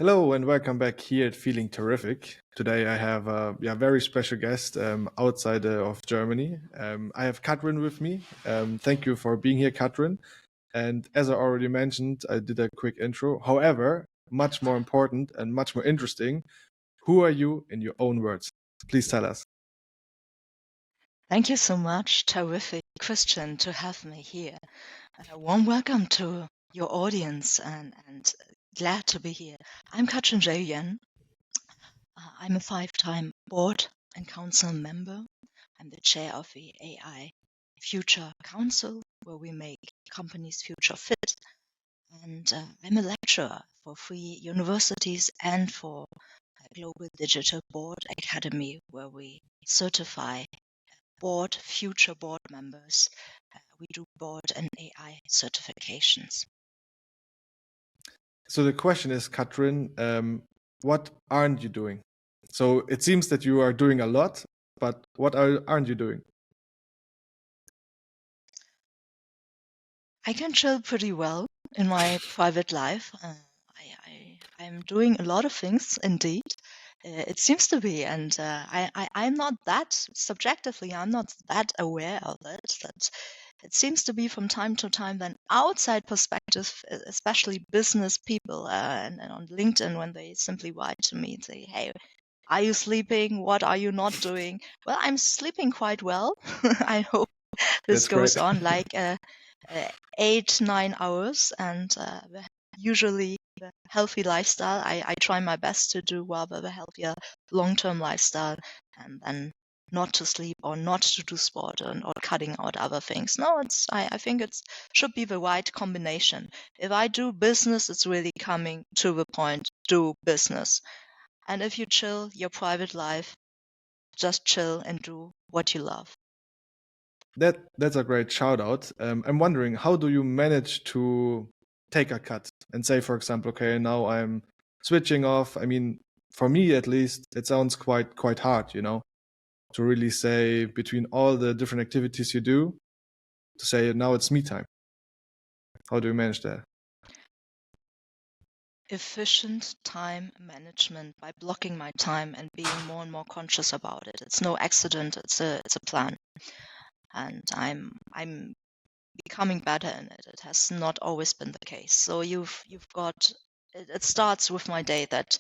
Hello and welcome back here at Feeling Terrific. Today I have a very special guest outside of Germany. I have Katrin with me. Thank you for being here, Katrin. And as I already mentioned, I did a quick intro. However, much more important and much more interesting, who are you in your own words? Please tell us. Thank you so much, terrific Christian, to have me here. A warm welcome to your audience and glad to be here. I'm Katrin J. Yuan. I'm a 5-time board and council member. I'm the chair of the AI Future Council, where we make companies future fit. And I'm a lecturer for 3 universities and for a Global Digital Board Academy, where we certify future board members. We do board and AI certifications. So the question is, Katrin, what aren't you doing? So it seems that you are doing a lot, but what aren't you doing? I can chill pretty well in my private life. I'm doing a lot of things, indeed. It seems to be, and I'm not that subjectively. I'm not that aware of it. That it seems to be from time to time. Then outside perspective, especially business people, and on LinkedIn, when they simply write to me and say, "Hey, are you sleeping? What are you not doing?" Well, I'm sleeping quite well. I hope this That's great. goes on like 8-9 hours, and usually the healthy lifestyle. I try my best to do rather the healthier long-term lifestyle, and then not to sleep or not to do sport or cutting out other things. No, I think it should be the right combination. If I do business, it's really coming to the point, do business. And if you chill your private life, just chill and do what you love. That's a great shout out. I'm wondering, how do you manage to take a cut and say, for example, okay, now I'm switching off. I mean, for me at least, it sounds quite hard, to really say between all the different activities you do, to say now it's me time. How do you manage that? Efficient time management by blocking my time and being more and more conscious about it. It's no accident. It's a plan, and I'm becoming better in it. It has not always been the case. So you've got. It starts with my day that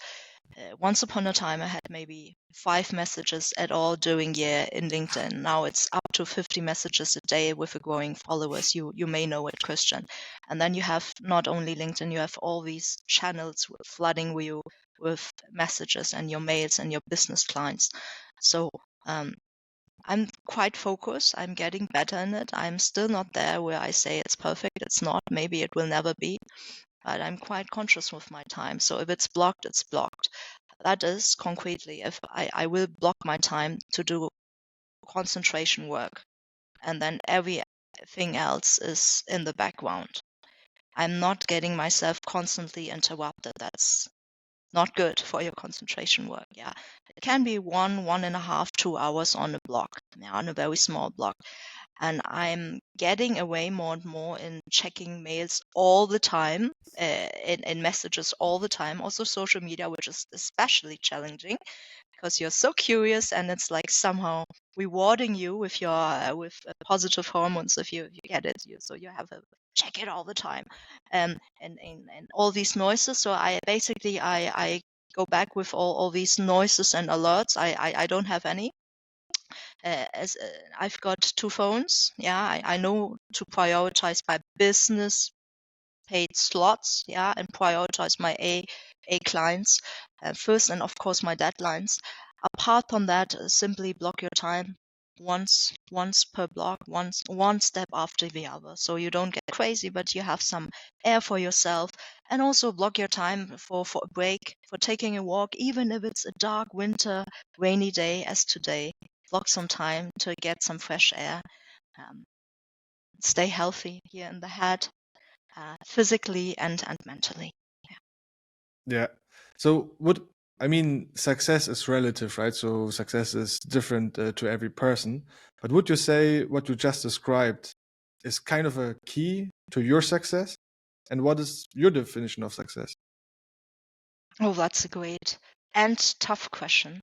once upon a time I had maybe 5 messages at all during year in LinkedIn. Now it's up to 50 messages a day with the growing followers. You may know it, Christian. And then you have not only LinkedIn, you have all these channels flooding you with messages and your mails and your business clients. So I'm quite focused. I'm getting better in it. I'm still not there where I say it's perfect. It's not. Maybe it will never be. But I'm quite conscious with my time. So if it's blocked, it's blocked. That is concretely if I will block my time to do concentration work, and then everything else is in the background. I'm not getting myself constantly interrupted. That's not good for your concentration work. Yeah, it can be 1.5, 2 hours on a block, on a very small block. And I'm getting away more and more in checking mails all the time, in messages all the time, also social media, which is especially challenging because you're so curious, and it's like somehow rewarding you with your positive hormones if you get it. So you have to check it all the time, and all these noises. So I go back with all these noises and alerts. I don't have any. As I've got 2 phones. Yeah, I know to prioritize my business paid slots, yeah, and prioritize my A clients first, and of course my deadlines. Apart from that, simply block your time once per block, one step after the other, so you don't get crazy, but you have some air for yourself. And also block your time for a break, for taking a walk, even if it's a dark winter rainy day as today. Block some time to get some fresh air. Stay healthy here in the head, physically and mentally. Yeah. So success is relative, right? So success is different to every person. But would you say what you just described is kind of a key to your success? And what is your definition of success? Oh, that's a great and tough question.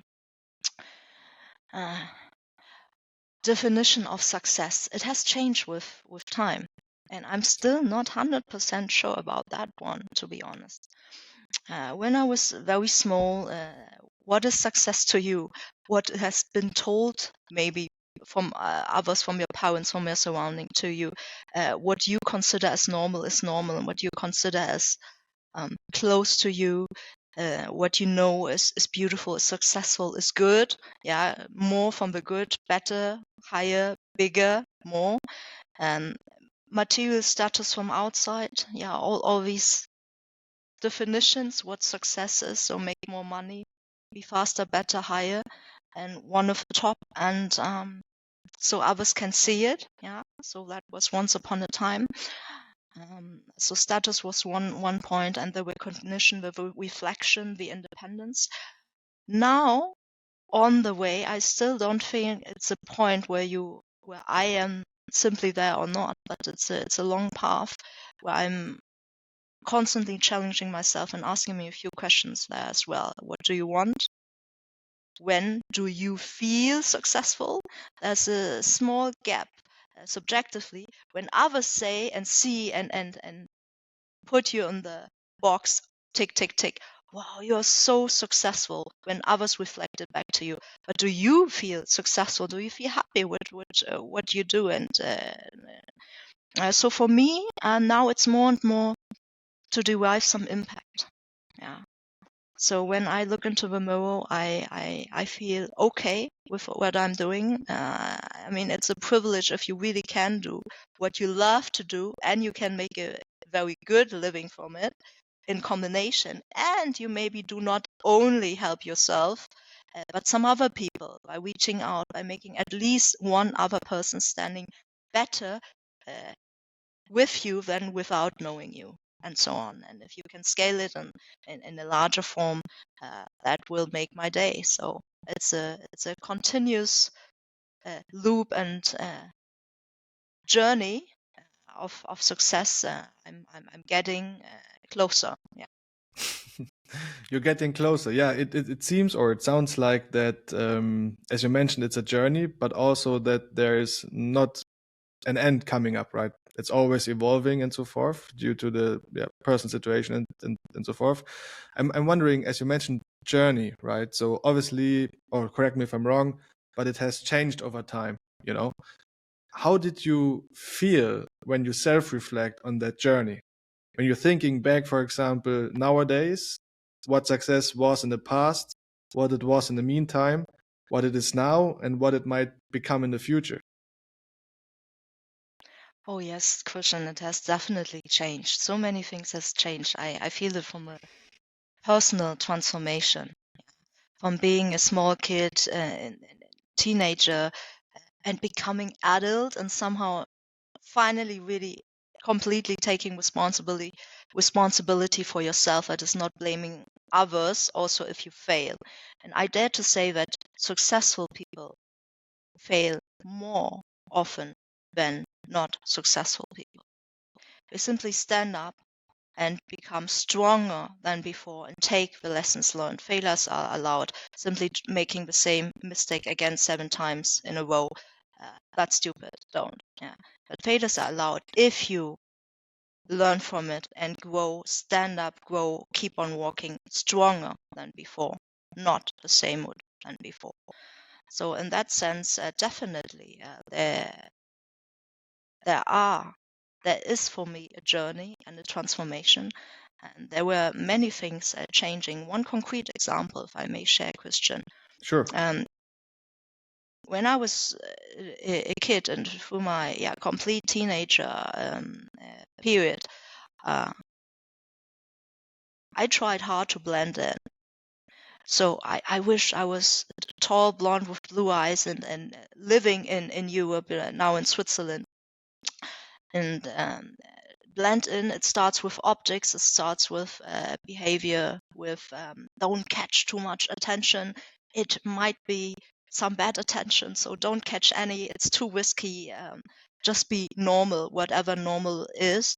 Definition of success. It has changed with time. And I'm still not 100% sure about that one, to be honest. When I was very small, what is success to you? What has been told maybe from others, from your parents, from your surrounding to you, what you consider as normal is normal, and what you consider as close to you, what you know is beautiful, is successful, is good. Yeah, more from the good, better, higher, bigger, more. Material status from outside. Yeah, all these definitions, what success is. So make more money, be faster, better, higher, and one of the top. And so others can see it. Yeah, so that was once upon a time. So status was one point, and the recognition, the reflection, the independence. Now, on the way, I still don't think it's a point where I am simply there or not, but it's a long path where I'm constantly challenging myself and asking me a few questions there as well. What do you want? When do you feel successful? There's a small gap subjectively when others say and see and put you in the box, tick, tick, tick. Wow, you're so successful, when others reflect it back to you. But do you feel successful? Do you feel happy with what you do? And so for me, now it's more and more to derive some impact. Yeah. So when I look into the mirror, I feel okay with what I'm doing. I mean, it's a privilege if you really can do what you love to do, and you can make a very good living from it in combination. And you maybe do not only help yourself, but some other people, by reaching out, by making at least one other person standing better with you than without knowing you, and so on. And if you can scale it in a larger form, that will make my day. So it's a continuous loop and journey of success. I'm getting closer. Yeah. You're getting closer. Yeah, it seems, or it sounds like that, as you mentioned, it's a journey, but also that there is not an end coming up, right? It's always evolving and so forth due to the personal situation and so forth. I'm wondering, as you mentioned, journey, right? So obviously, or correct me if I'm wrong, but it has changed over time, you know? How did you feel when you self-reflect on that journey? When you're thinking back, for example, nowadays, what success was in the past, what it was in the meantime, what it is now, and what it might become in the future. Oh yes, Christian, it has definitely changed. So many things has changed. I feel it from a personal transformation, from being a small kid, teenager, and becoming adult, and somehow finally really completely taking responsibility for yourself. That is not blaming others also if you fail. And I dare to say that successful people fail more often than not successful people. They simply stand up and become stronger than before and take the lessons learned. Failures are allowed. Simply making the same mistake again 7 times in a row, that's stupid. Don't. Yeah. But failures are allowed if you learn from it and grow, stand up, grow, keep on walking stronger than before, not the same than before. So in that sense, definitely there is for me a journey and a transformation, and there were many things changing. One concrete example, if I may share, Christian. Sure. When I was a kid and through my complete teenager period, I tried hard to blend in. So I wish I was tall, blonde with blue eyes and living in Europe, now in Switzerland. And blend in, it starts with optics, it starts with behavior, with don't catch too much attention. It might be some bad attention, so don't catch any, it's too risky. Just be normal, whatever normal is.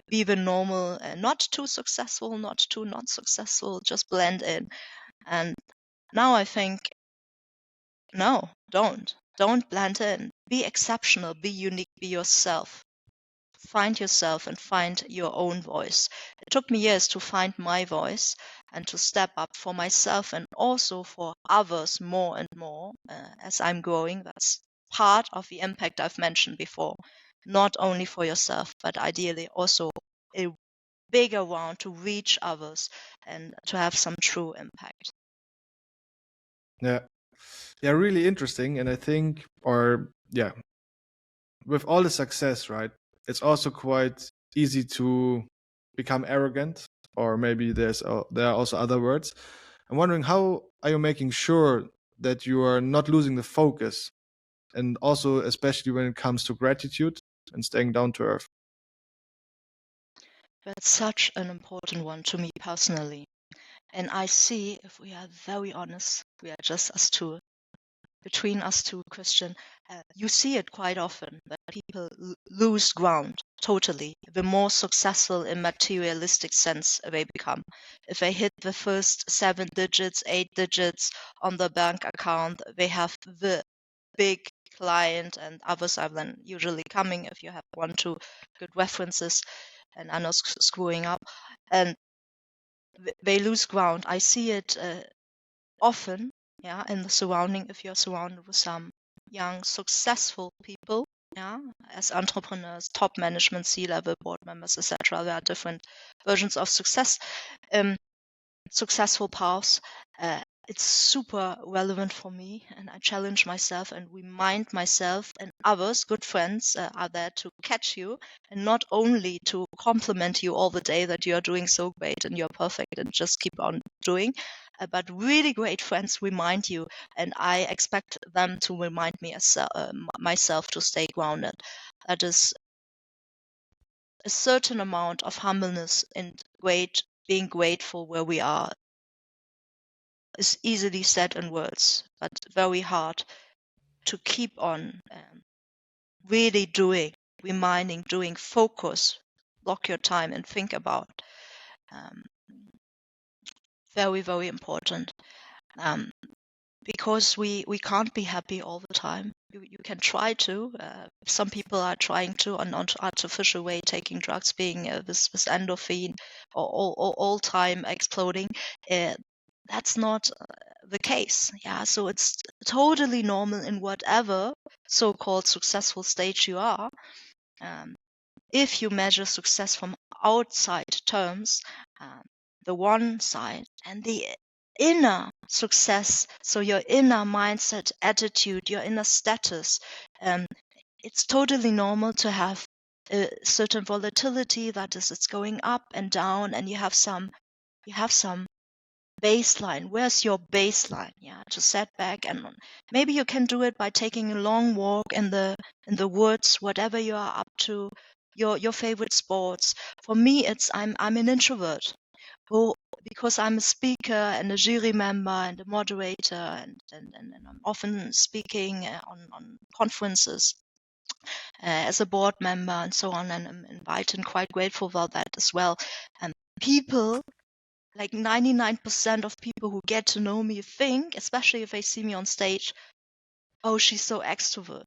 be the normal, not too successful, not too not successful, just blend in. And now I think, no, don't blend in. Be exceptional, be unique, be yourself. Find yourself and find your own voice. It took me years to find my voice and to step up for myself and also for others more and more as I'm growing. That's part of the impact I've mentioned before. Not only for yourself, but ideally also a bigger one to reach others and to have some true impact. Yeah. Yeah, really interesting. And I think, or yeah, with all the success, right, it's also quite easy to become arrogant, or maybe there are also other words. I'm wondering, how are you making sure that you are not losing the focus, and also especially when it comes to gratitude and staying down to earth? That's such an important one to me personally. And I see, if we are very honest, we are just us two, between us two, Christian, you see it quite often that people lose ground totally. The more successful in materialistic sense they become. If they hit the first 7 digits, 8 digits on the bank account, they have the big client, and others are then usually coming if you have 1, 2 good references and are not screwing up. And they lose ground. I see it often, yeah, in the surrounding. If you're surrounded with some young, successful people, yeah, as entrepreneurs, top management, C-level board members, etc., there are different versions of success, successful paths. It's super relevant for me, and I challenge myself and remind myself and others, good friends, are there to catch you and not only to compliment you all the day that you are doing so great and you're perfect and just keep on doing, but really great friends remind you, and I expect them to remind me myself to stay grounded. That is a certain amount of humbleness and being grateful where we are is easily said in words, but very hard to keep on really doing, reminding, doing, focus, block your time and think about. Um, very, very important. Um, because we can't be happy all the time. You can try to. Some people are trying to on an artificial way, taking drugs, being this endorphin or all time exploding. That's not the case. Yeah, so it's totally normal in whatever so-called successful stage you are. If you measure success from outside terms, um, the one side and the inner success, so your inner mindset, attitude, your inner status, it's totally normal to have a certain volatility, that is, it's going up and down, and you have some baseline. Where's your baseline? Yeah, to set back, and maybe you can do it by taking a long walk in the woods, whatever you are up to, your favorite sports. For me, it's I'm an introvert. Who, because I'm a speaker and a jury member and a moderator, and I'm often speaking on conferences as a board member and so on, and I'm invited and quite grateful for that as well. And people, like 99% of people who get to know me, think, especially if they see me on stage, oh, she's so extrovert.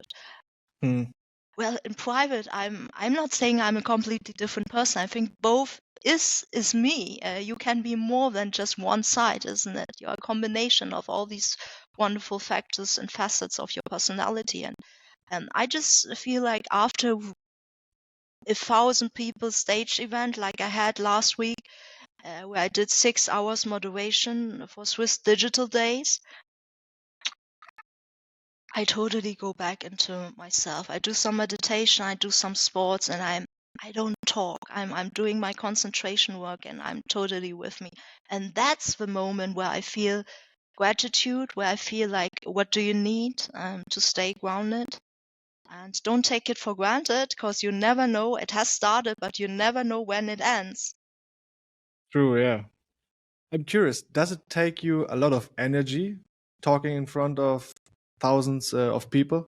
Well, in private, I'm not saying I'm a completely different person. I think both is me. You can be more than just one side, isn't it? You're a combination of all these wonderful factors and facets of your personality. And I just feel like after 1,000 people stage event like I had last week, where I did 6 hours moderation for Swiss Digital Days, I totally go back into myself. I do some meditation, I do some sports, and I don't talk. I'm doing my concentration work, and I'm totally with me. And that's the moment where I feel gratitude, where I feel like, what do you need to stay grounded? And don't take it for granted, because you never know. It has started, but you never know when it ends. True, yeah. I'm curious, does it take you a lot of energy talking in front of thousands of people?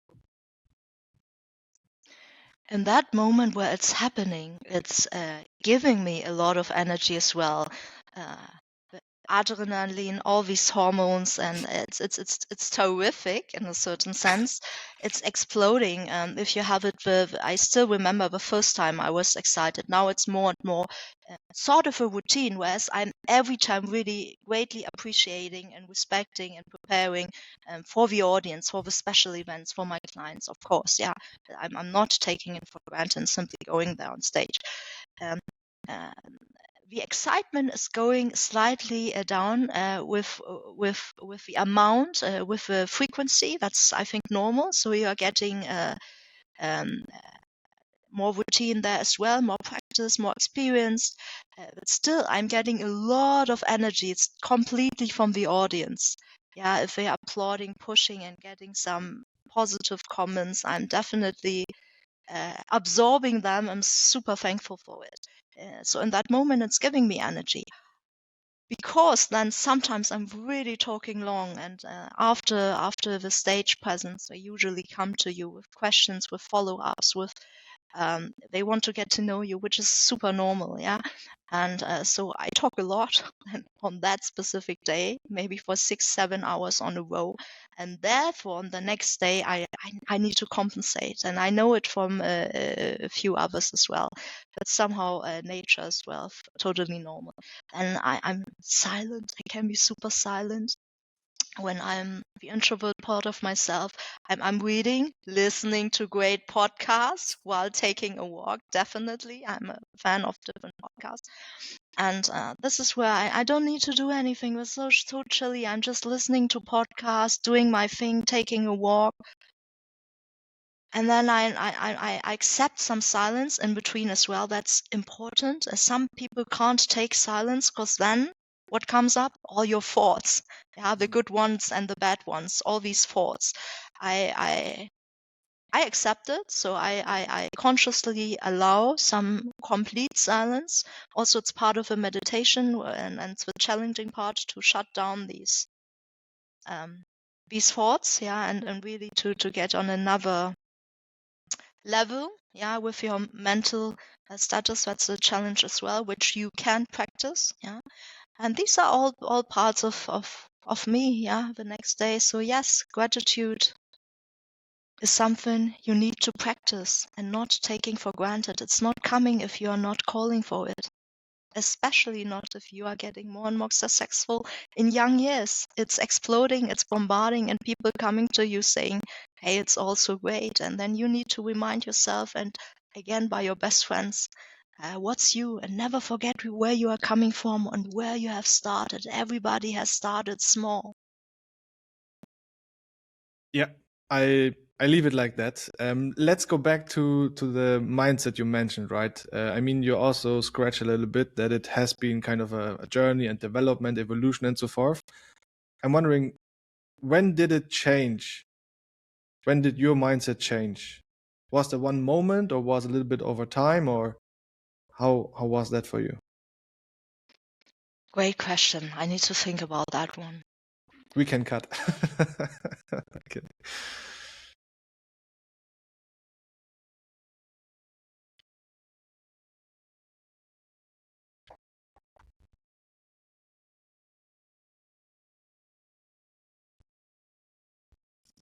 in that moment where it's happening, it's giving me a lot of energy as well. The adrenaline, all these hormones, and it's terrific in a certain sense. It's exploding. If you have it with, I still remember the first time I was excited. Now it's more and more sort of a routine, whereas I'm every time really greatly appreciating and respecting and preparing for the audience, for the special events, for my clients, of course. Yeah, I'm not taking it for granted and simply going there on stage. Um, uh, the excitement is going slightly down with the amount, with the frequency. That's, I think, normal. So you are getting um, more routine there as well, more practice, more experience. But still, I'm getting a lot of energy. It's completely from the audience. Yeah, if they are applauding, pushing, and getting some positive comments, I'm definitely absorbing them. I'm super thankful for it. So in that moment, it's giving me energy. Because then sometimes I'm really talking long, and after the stage presence, they usually come to you with questions, with follow-ups, with they want to get to know you, which is super normal, yeah. And so I talk a lot on that specific day, maybe for 6-7 hours on a row, and therefore on the next day I need to compensate, and I know it from a few others as well. That's somehow nature as well, totally normal. And I'm silent. I can be super silent when I'm the introvert part of myself. I'm reading, listening to great podcasts while taking a walk. Definitely, I'm a fan of different podcasts. And this is where I don't need to do anything. It's so chilly. I'm just listening to podcasts, doing my thing, taking a walk. And then I accept some silence in between as well. That's important. Some people can't take silence because then what comes up? All your thoughts. Yeah, the good ones and the bad ones. All these thoughts. I accept it. So I consciously allow some complete silence. Also, it's part of a meditation, and it's the challenging part to shut down these thoughts. Yeah, and really to get on another level, yeah, with your mental status. That's a challenge as well, which you can practice, yeah. And these are all parts of me, yeah, the next day. So yes, gratitude is something you need to practice and not taking for granted. It's not coming if you are not calling for it. Especially not if you are getting more and more successful in young years. It's exploding, it's bombarding, and people coming to you saying, hey, it's all so great. And then you need to remind yourself, and again by your best friends, what's you, and never forget where you are coming from and where you have started. Everybody has started small. Yeah, I leave it like that. Let's go back to the mindset you mentioned, right? I mean, you also scratch a little bit that it has been kind of a journey and development, evolution, and so forth. I'm wondering, when did it change? When did your mindset change? Was there one moment, or was it a little bit over time, or how was that for you? Great question. I need to think about that one. We can cut. Okay.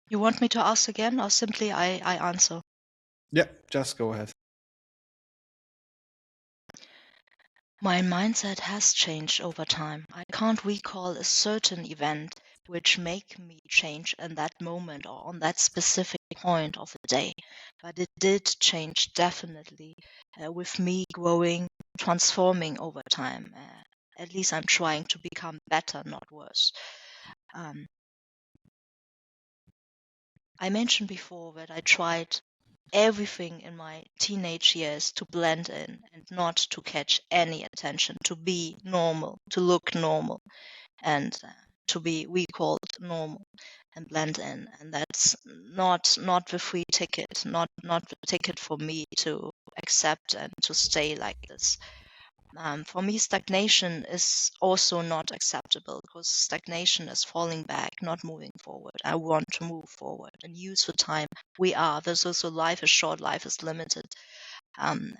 You want me to ask again, or simply I answer? Yeah, just go ahead. My mindset has changed over time. I can't recall a certain event which made me change in that moment or on that specific point of the day, but it did change definitely with me growing, transforming over time. At least I'm trying to become better, not worse. Um, I mentioned before that I tried everything in my teenage years to blend in and not to catch any attention, to be normal, to look normal, and to be recalled normal and blend in. And that's not the free ticket, not the ticket for me to accept and to stay like this. For me, stagnation is also not acceptable, because stagnation is falling back, not moving forward. I want to move forward and use the time we are. There's also life is short, life is limited. Um,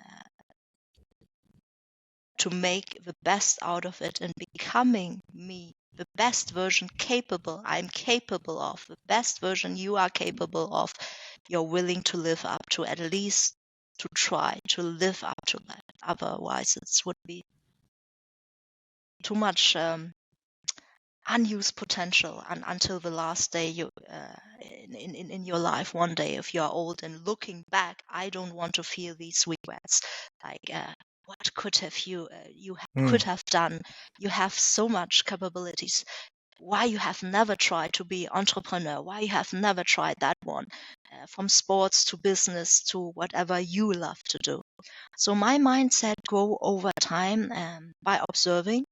to make the best out of it and becoming me, the best version I'm capable of, the best version you are capable of, you're willing to live up to, at least to try to live up to that. Otherwise, it would be too much unused potential, and until the last day you in your life. One day, if you are old and looking back, I don't want to feel these regrets, like what could have you could have done. You have so much capabilities. Why you have never tried to be entrepreneur? Why you have never tried that one? From sports to business to whatever you love to do. So my mindset grew over time by observing,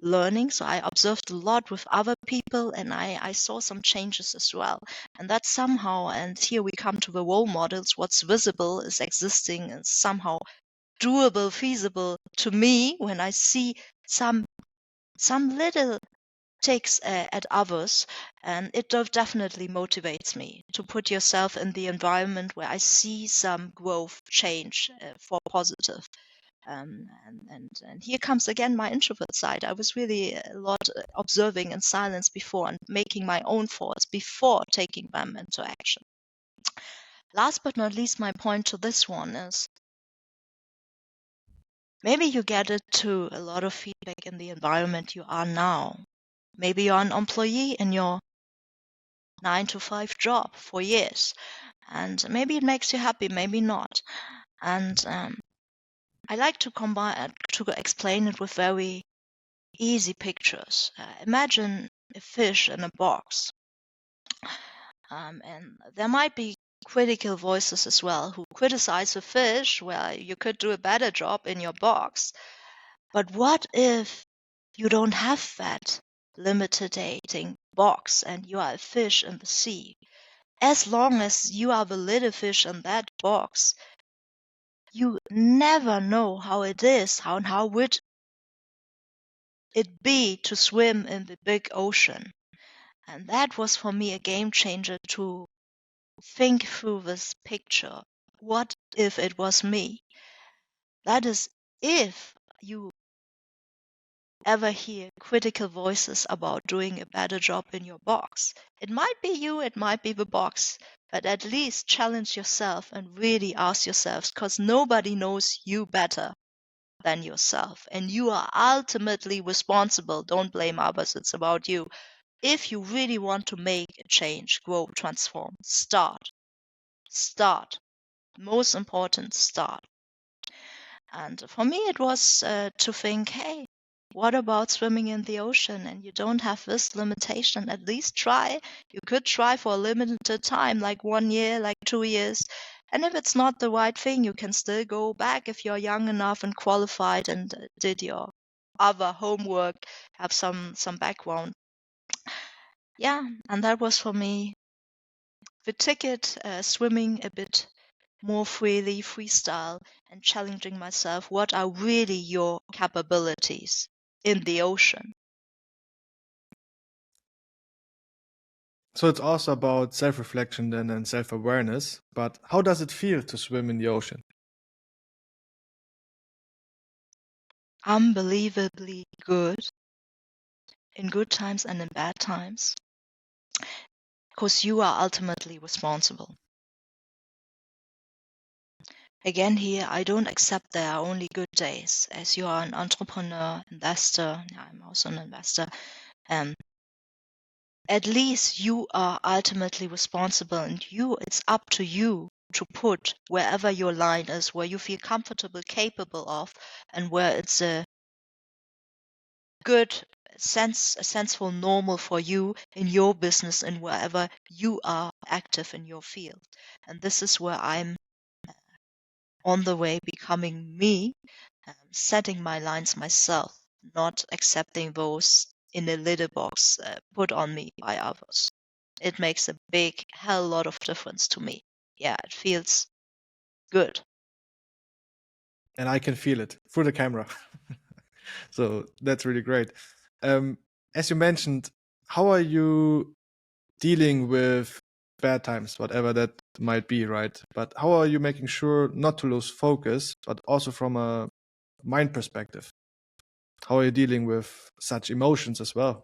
learning. So I observed a lot with other people, and I saw some changes as well. And that somehow, and here we come to the role models, what's visible is existing and somehow doable, feasible to me when I see some little takes at others, and it definitely motivates me to put yourself in the environment where I see some growth change for positive. And here comes again my introvert side. I was really a lot observing in silence before and making my own thoughts before taking them into action. Last but not least, my point to this one is, maybe you get it to a lot of feedback in the environment you are now. Maybe you're an employee in your 9-to-5 job for years, and maybe it makes you happy, maybe not. And I like to explain it with very easy pictures. Imagine a fish in a box, and there might be critical voices as well who criticize the fish. Well, you could do a better job in your box. But what if you don't have that limited box and you are a fish in the sea? As long as you are the little fish in that box, you never know how it is, how would it be to swim in the big ocean. And that was for me a game changer, to think through this picture. What if it was me? That is, if you ever hear critical voices about doing a better job in your box, it might be you, it might be the box, but at least challenge yourself and really ask yourselves, because nobody knows you better than yourself, and you are ultimately responsible. Don't blame others, it's about you. If you really want to make a change, grow, transform, start. Most important, start. And for me, it was to think, hey, what about swimming in the ocean? And you don't have this limitation. At least try. You could try for a limited time, like 1 year, like 2 years. And if it's not the right thing, you can still go back if you're young enough and qualified and did your other homework, have some background. Yeah, and that was for me the ticket, swimming a bit more freely, freestyle, and challenging myself. What are really your capabilities in the ocean? So it's also about self-reflection then and self-awareness. But how does it feel to swim in the ocean? Unbelievably good, in good times and in bad times, because you are ultimately responsible. Again, here, I don't accept there are only good days. As you are an entrepreneur, investor, I'm also an investor, at least you are ultimately responsible, and it's up to you to put wherever your line is, where you feel comfortable, capable of, and where it's a good sensible, normal for you in your business and wherever you are active in your field. And this is where I'm on the way becoming me, setting my lines myself, not accepting those in a little box put on me by others. It makes a big hell lot of difference to me. Yeah, it feels good. and I can feel it through the camera. So that's really great. As you mentioned, how are you dealing with bad times, whatever that might be, right? But how are you making sure not to lose focus, but also from a mind perspective? How are you dealing with such emotions as well?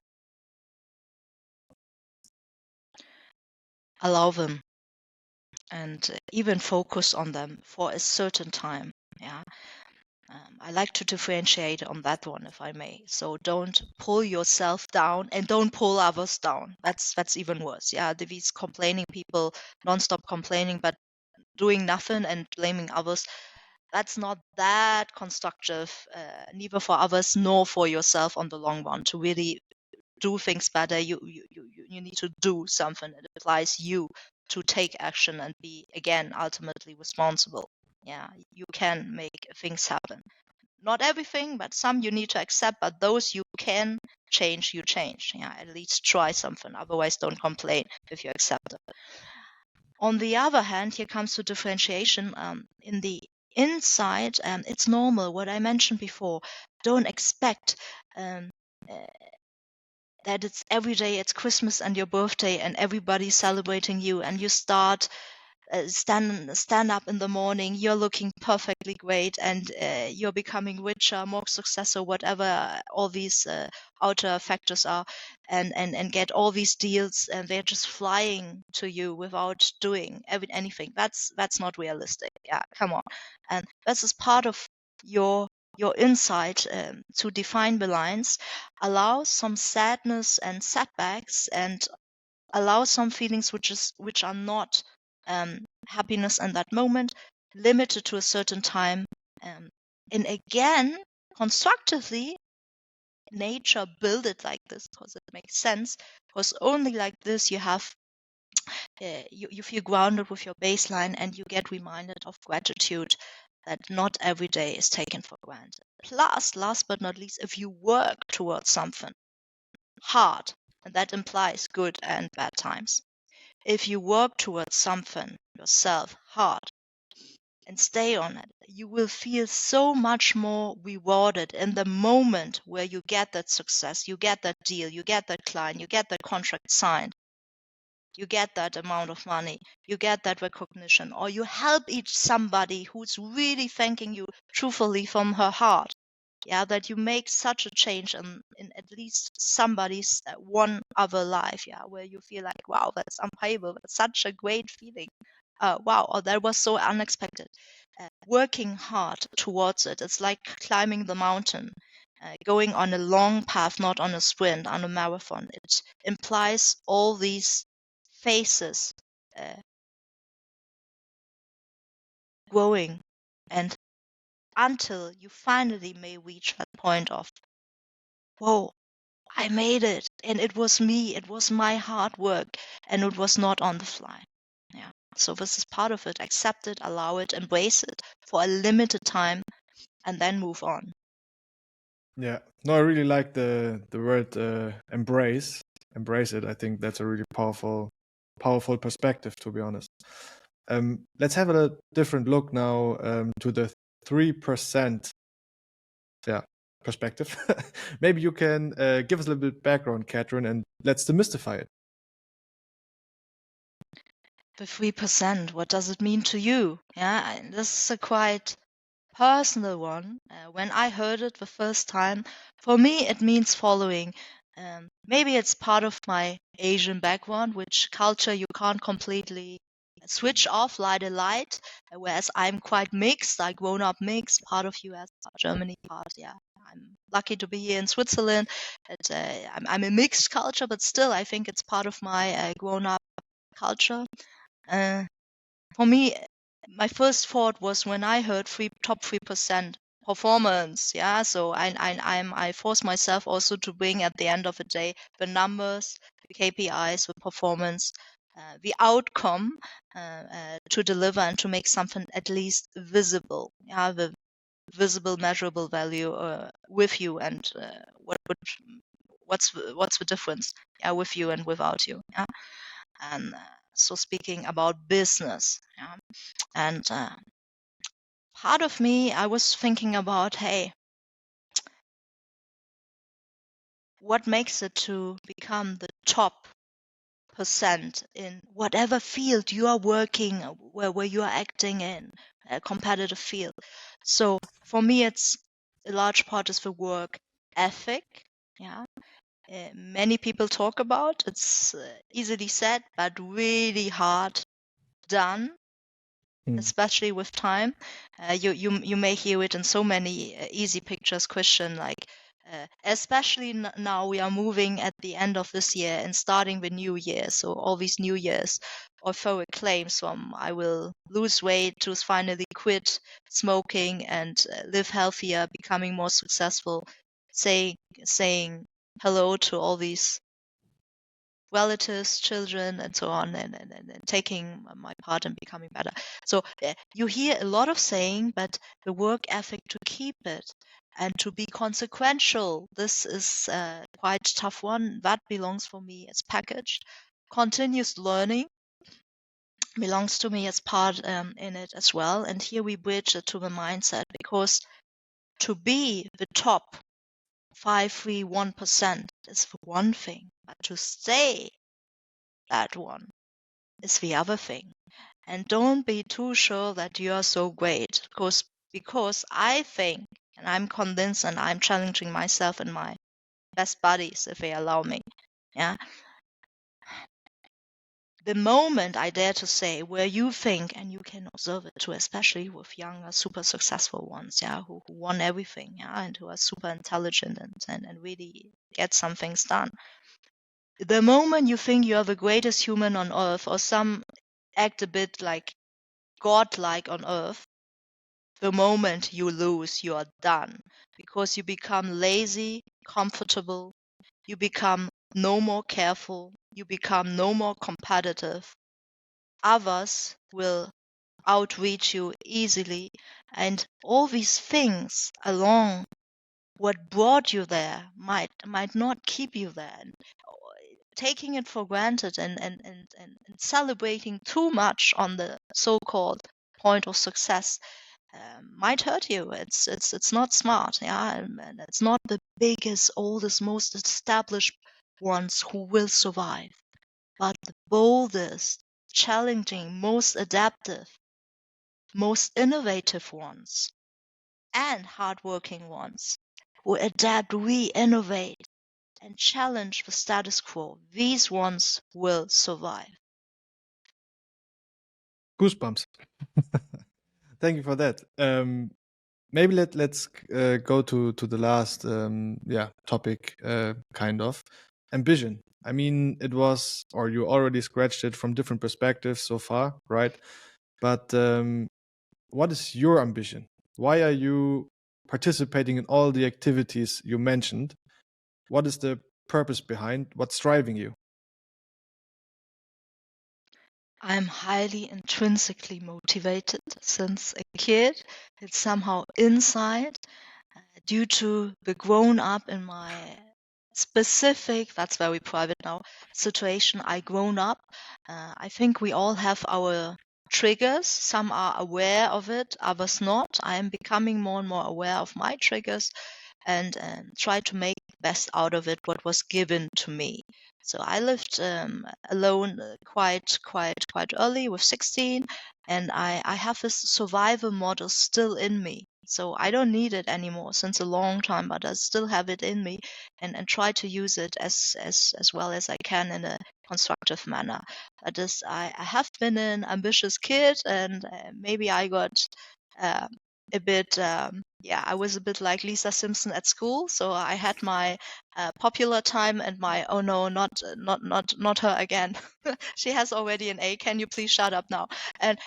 Allow them and even focus on them for a certain time. Yeah. I like to differentiate on that one, if I may. So don't pull yourself down and don't pull others down. That's even worse. Yeah, these complaining people, non-stop complaining, but doing nothing and blaming others. That's not that constructive, neither for others nor for yourself on the long run. To really do things better, you need to do something. It applies you to take action and be again ultimately responsible. Yeah, you can make things happen. Not everything, but some you need to accept, but those you can change, you change. Yeah, at least try something. Otherwise, don't complain if you accept it. On the other hand, here comes to differentiation. In the inside, it's normal. What I mentioned before, don't expect um, uh, that it's every day, it's Christmas and your birthday, and everybody's celebrating you, and you start stand up in the morning, you're looking perfectly great, and you're becoming richer, more successful, whatever all these outer factors are, and get all these deals, and they're just flying to you without doing anything. That's not realistic. Yeah, come on. And this is part of your insight to define the lines. Allow some sadness and setbacks, and allow some feelings which are not happiness in that moment, limited to a certain time, um, and again constructively nature build it like this because it makes sense, because only like this you have you feel grounded with your baseline, and you get reminded of gratitude that not every day is taken for granted. Plus, last but not least, if you work towards something hard, and that implies good and bad times, if you work towards something yourself hard and stay on it, you will feel so much more rewarded in the moment where you get that success, you get that deal, you get that client, you get that contract signed, you get that amount of money, you get that recognition, or you help each somebody who's really thanking you truthfully from her heart. Yeah, that you make such a change in at least somebody's one other life. Yeah, where you feel like, wow, that's unpayable. That's such a great feeling. Wow, or that was so unexpected. Working hard towards it. It's like climbing the mountain, going on a long path, not on a sprint, on a marathon. It implies all these phases uh, growing, and until you finally may reach that point of, whoa, I made it, and it was me, it was my hard work, and it was not on the fly. Yeah. So this is part of it. Accept it, allow it, embrace it for a limited time, and then move on. Yeah. No, I really like the word embrace. Embrace it. I think that's a really powerful perspective, to be honest. Let's have a different look now to the 3%, yeah, perspective. Maybe you can give us a little bit background, Katrin, and let's demystify it. The 3%, what does it mean to you? Yeah, this is a quite personal one. When I heard it the first time, for me it means following. Maybe it's part of my Asian background, which culture you can't completely switch off, light a light. Whereas I'm quite mixed. I grown up mixed, part of US, part Germany, part, yeah. I'm lucky to be here in Switzerland. I'm a mixed culture, but still I think it's part of my grown up culture. Uh, for me, my first thought was when I heard top 3% performance. Yeah, so I force myself also to bring at the end of the day the numbers, the KPIs, the performance, the outcome to deliver and to make something at least visible. Yeah, the visible, measurable value with you, and what's the difference? Yeah, with you and without you. Yeah, and so speaking about business. Yeah, and part of me, I was thinking about, hey, what makes it to become the top percent in whatever field you are working, where you are acting in a competitive field. So for me, it's a large part is the work ethic. Yeah, many people talk about it's easily said, but really hard done. Especially with time, you may hear it in so many easy pictures question like especially now we are moving at the end of this year and starting the new year, so all these new years euphoric claims from I will lose weight to finally quit smoking and live healthier, becoming more successful, saying hello to all these relatives, children, and so on, and taking my part in becoming better. So you hear a lot of saying, but the work ethic to keep it and to be consequential, this is quite a tough one. That belongs for me as packaged. Continuous learning belongs to me as part in it as well. And here we bridge it to the mindset, because to be the top 1% is the one thing, but to stay that one is the other thing. And don't be too sure that you are so great, because I think, and I'm convinced, and I'm challenging myself and my best buddies if they allow me. Yeah. The moment I dare to say where you think, and you can observe it too, especially with younger, super successful ones, yeah, who won everything, yeah, and who are super intelligent and really get some things done. The moment you think you are the greatest human on earth, or some act a bit like godlike on earth, the moment you lose, you are done, because you become lazy, comfortable, you become no more careful, you become no more competitive. Others will outreach you easily, and all these things along what brought you there might not keep you there. And taking it for granted and celebrating too much on the so-called point of success might hurt you. It's not smart, yeah, and it's not the biggest, oldest, most established ones who will survive, but the boldest, challenging, most adaptive, most innovative ones, and hardworking ones who adapt, re-innovate, and challenge the status quo. These ones will survive. Goosebumps. Thank you for that. Maybe let's go to the last topic, kind of ambition. I mean, it was, or you already scratched it from different perspectives so far, right? But what is your ambition? Why are you participating in all the activities you mentioned? What is the purpose behind? What's driving you? I'm highly intrinsically motivated since a kid. It's somehow inside due to the grown up in my specific, that's very private now, situation I grown up. I think we all have our triggers. Some are aware of it, others not. I am becoming more and more aware of my triggers and try to make the best out of it, what was given to me. So I lived alone quite early with 16, and I have this survival model still in me. So I don't need it anymore since a long time, but I still have it in me, and try to use it as well as I can in a constructive manner. That is, I have been an ambitious kid, and maybe I got uh, a bit I was a bit like Lisa Simpson at school, so I had my popular time and my oh no, not her again. She has already an A, can you please shut up now? And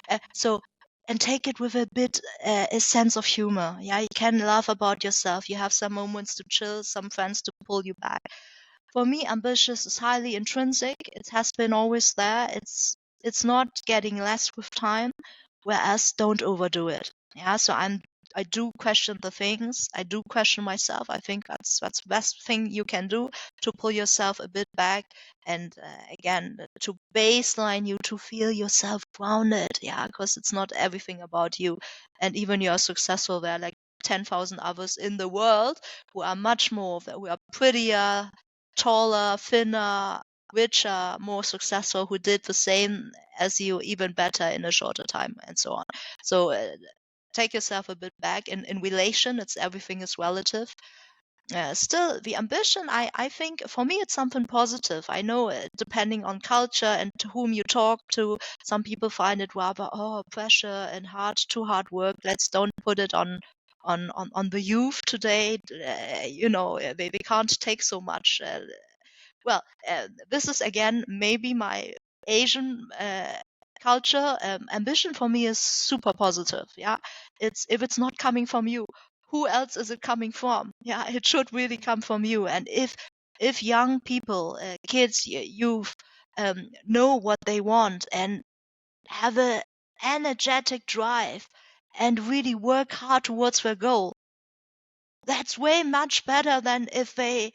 and take it with a bit a sense of humor. Yeah, you can laugh about yourself, you have some moments to chill, some friends to pull you back. For me, ambitious is highly intrinsic. It has been always there. It's not getting less with time, whereas don't overdo it. Yeah, so I'm I do question the things. I do question myself. I think that's the best thing you can do, to pull yourself a bit back, and again, to baseline you, to feel yourself grounded. Yeah, because it's not everything about you. And even you are successful, there are like 10,000 others in the world who are much more, who are prettier, taller, thinner, richer, more successful, who did the same as you, even better in a shorter time, and so on. So take yourself a bit back. In relation, it's everything is relative. Still, the ambition, I think for me, it's something positive. I know, depending on culture and to whom you talk to, some people find it rather, pressure and too hard work. Let's don't put it on the youth today. They can't take so much. Well, this is again maybe my Asian culture. Ambition for me is super positive. Yeah, if it's not coming from you, who else is it coming from? Yeah, it should really come from you. And if young people, kids, youth, know what they want and have a energetic drive and really work hard towards their goal, that's way much better than if they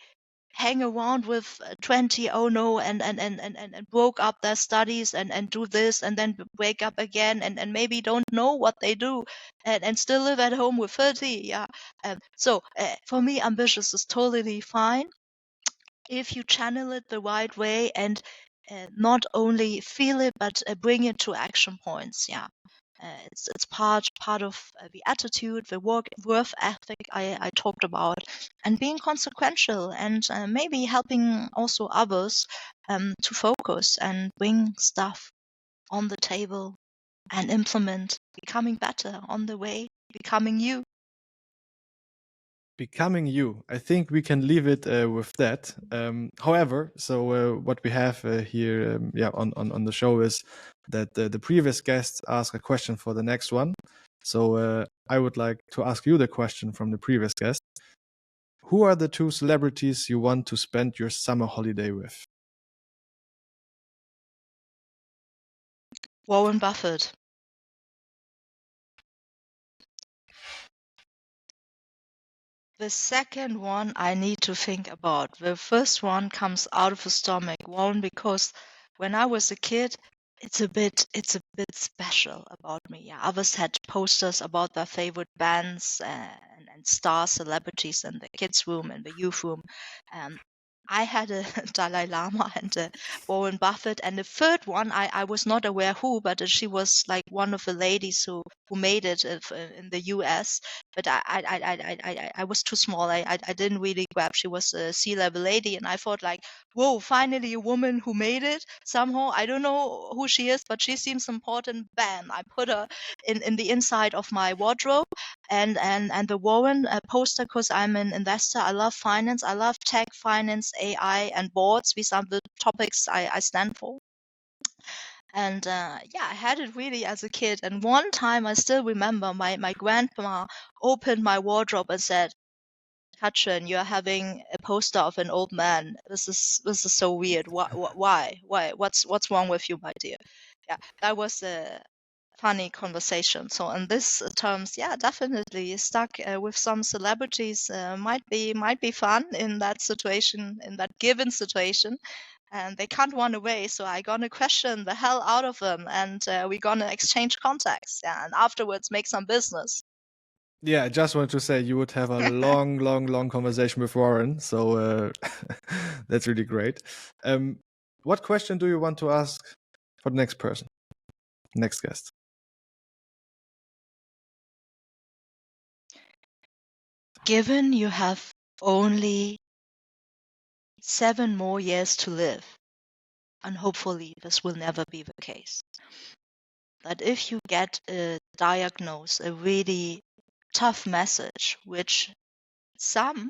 hang around with 20, oh no, and broke up their studies and do this and then wake up again and maybe don't know what they do, and still live at home with 30. Yeah. So for me, ambitious is totally fine if you channel it the right way and not only feel it but bring it to action points. Yeah. It's part of the attitude, the worth ethic I talked about, and being consequential, and maybe helping also others to focus and bring stuff on the table and implement, becoming better on the way, becoming you. Becoming you. I think we can leave it with that. However, so what we have here, yeah, on the show is that the previous guests ask a question for the next one. So I would like to ask you the question from the previous guest. Who are the two celebrities you want to spend your summer holiday with? Warren Buffett. The second one I need to think about. The first one comes out of the stomach. One, because when I was a kid, it's a bit special about me. Yeah, others had posters about their favorite bands and star celebrities in the kids' room and the youth room. Um, I had a Dalai Lama and a Warren Buffett, and the third one I was not aware who, but she was like one of the ladies who made it in the U.S. But I was too small. I didn't really grab. She was a C-level lady, and I thought like, whoa, finally a woman who made it somehow. I don't know who she is, but she seems important. Bam! I put her in the inside of my wardrobe, and the Warren poster, because I'm an investor. I love finance. I love tech, finance, AI, and boards. These are the topics I stand for. And yeah, I had it really as a kid. And one time I still remember my grandma opened my wardrobe and said, Katrin, you're having a poster of an old man. This is so weird. Why? What's wrong with you, my dear? Yeah, that was a funny conversation. So in this terms, yeah, definitely stuck with some celebrities might be fun in that situation, in that given situation, and they can't run away. So I gonna question the hell out of them, and we gonna exchange contacts, yeah, and afterwards make some business. Yeah, I just wanted to say you would have a long, long, long conversation with Warren. So that's really great. What question do you want to ask for the next person, next guest? Given you have only 7 more years to live, and hopefully this will never be the case, but if you get a diagnose, a really tough message, which some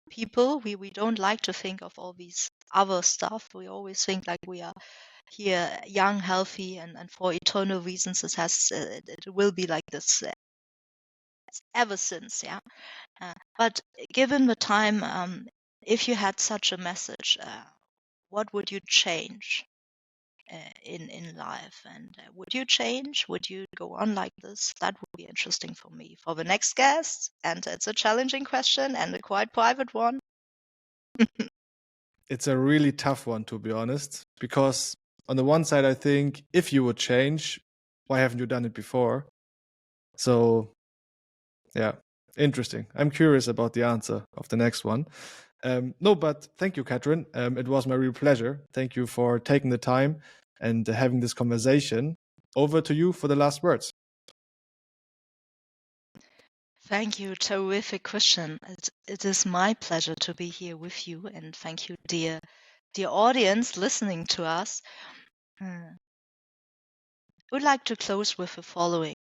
people, we don't like to think of all these other stuff. We always think like we are here young, healthy, and for eternal reasons it will be like this ever since. Yeah. But given the time, if you had such a message, what would you change? in life. And would you change? Would you go on like this? That would be interesting for me, for the next guest. And it's a challenging question and a quite private one. It's a really tough one, to be honest, because on the one side, I think if you would change, why haven't you done it before? So, yeah, interesting. I'm curious about the answer of the next one. No, but thank you, Katrin. It was my real pleasure. Thank you for taking the time and having this conversation. Over to you for the last words. Thank you. Terrific question. It is my pleasure to be here with you. And thank you, dear audience listening to us. I would like to close with the following.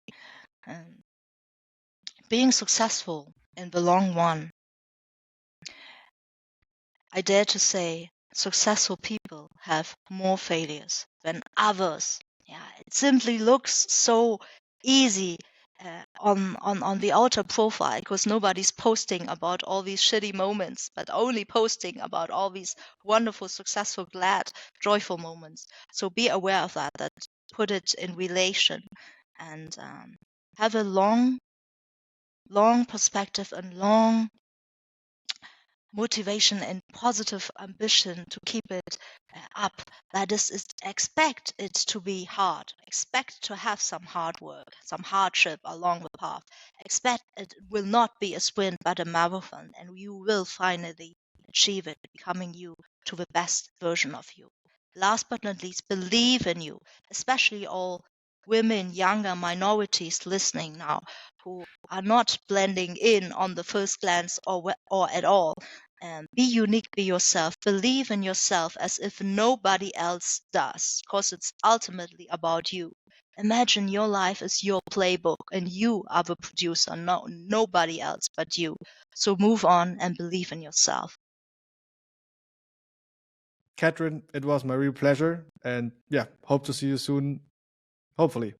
Being successful in the long run, I dare to say successful people have more failures than others. Yeah, it simply looks so easy on the outer profile because nobody's posting about all these shitty moments, but only posting about all these wonderful, successful, glad, joyful moments. So be aware of that put it in relation and have a long perspective and long motivation and positive ambition to keep it up. That is expect it to be hard. Expect to have some hard work, some hardship along the path. Expect it will not be a sprint but a marathon, and you will finally achieve it, becoming you to the best version of you. Last but not least, believe in you, especially all women, younger minorities listening now who are not blending in on the first glance or at all. Be unique, be yourself, believe in yourself as if nobody else does, because it's ultimately about you. Imagine your life is your playbook and you are the producer, nobody else but you. So move on and believe in yourself. Katrin, it was my real pleasure. And yeah, hope to see you soon. Hopefully.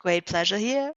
Great pleasure here.